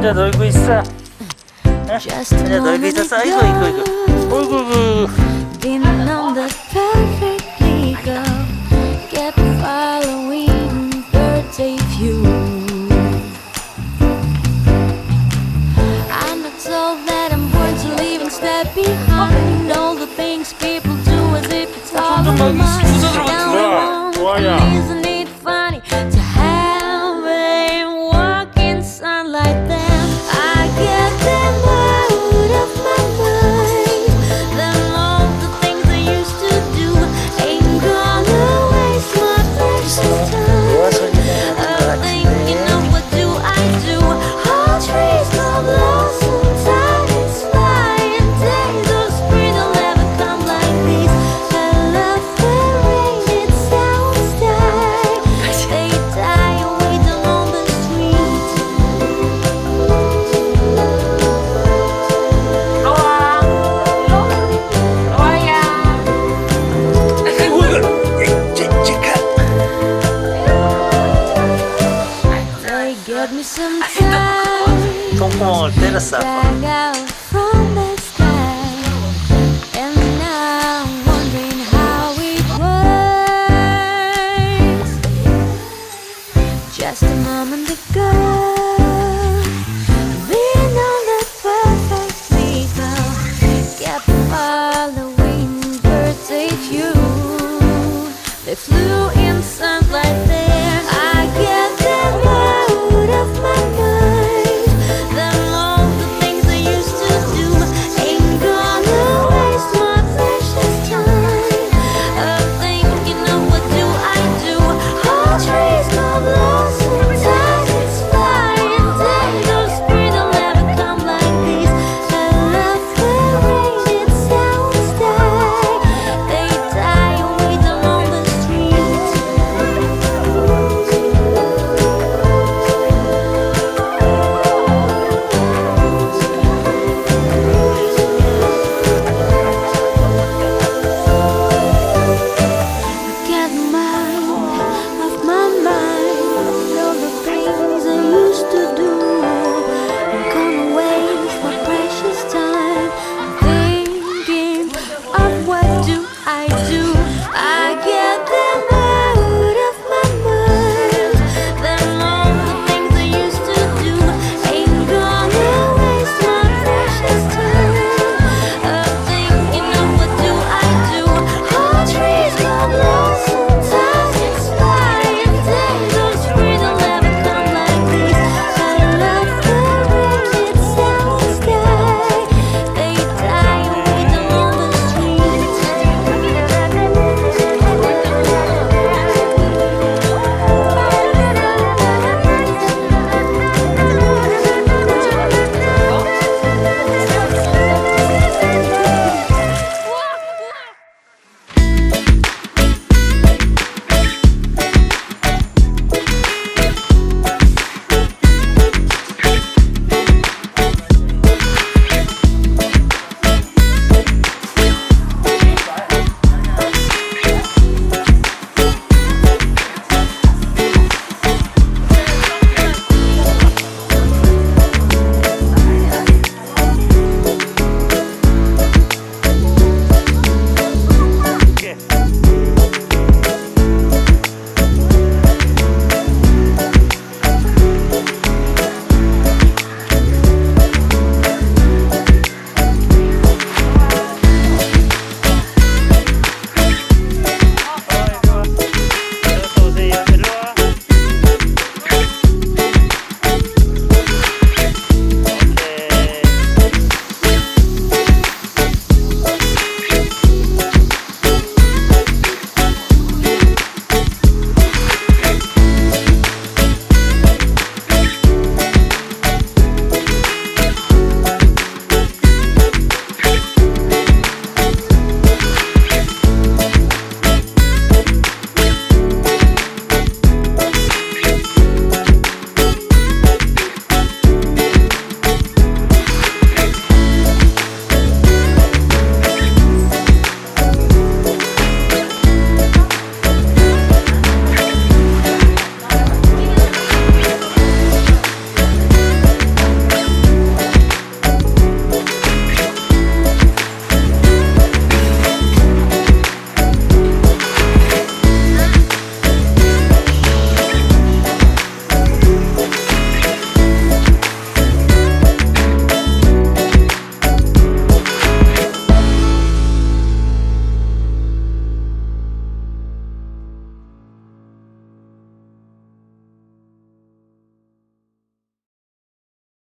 혼자 놀고 있어. 혼자 놀고 있었어. 아이고 어이구. Didn't know that perfectly go. Kept following birthday view. I'm not told that I'm born to leave and step behind all the things people do as if it's all of mine. Isn't it funny to have a walking sunlight then? I get them out of my mind. Then all the things I used to do ain't gonna waste my precious time. Thinking of what do I do? All trees, no blossom, time is flying. Days of spring will never come like these. I love the rain, it sounds die. They die away down on the street. They get me sometimes. 손구멍을 때렸어. Drag out from the sky. And now I'm wondering how it works. Just a moment ago, being on the perfect legal, kept following birthday view. They flew in sunlight.